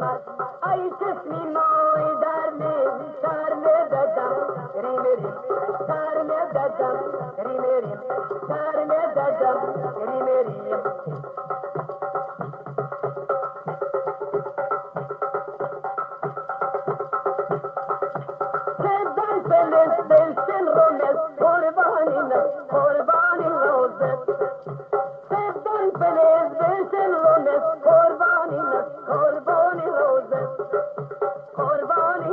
ای جسمی مای در می سر می دادم ریمری سر می دادم ریمری سر می دادم ریمری دلشن رومز قربانی روزت سبدان فلیز دلشن رومز قربانی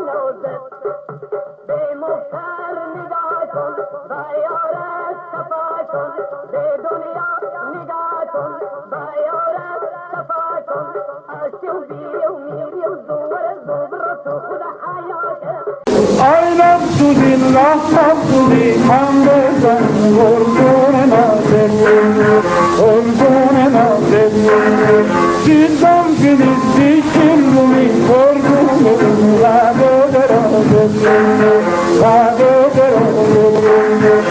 روزت به مختار نگاه کن بایارت صفا کن به دنیا نگاه کن بایارت صفا کن اشو بیری و میری و زور تو خدا حیاته Aynen sudin lahtam sudi Hamdezan Ordune nazet Sizdam filiz dişim lumi Ordune Lado derazet Lado derazet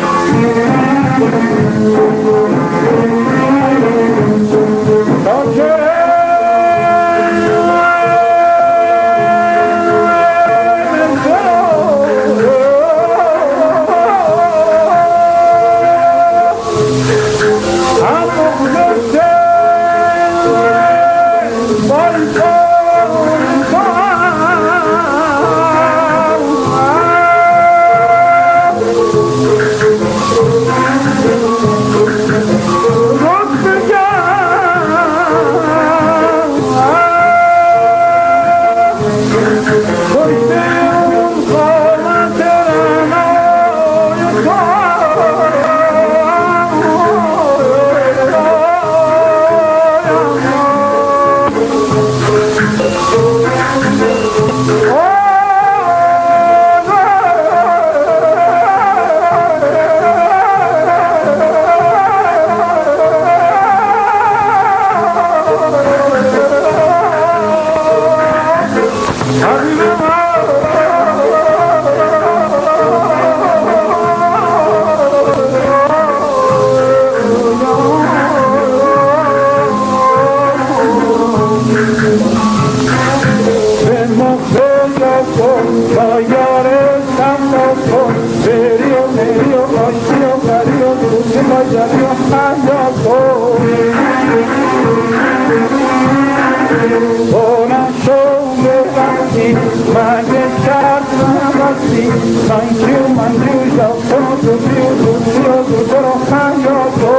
Thank you,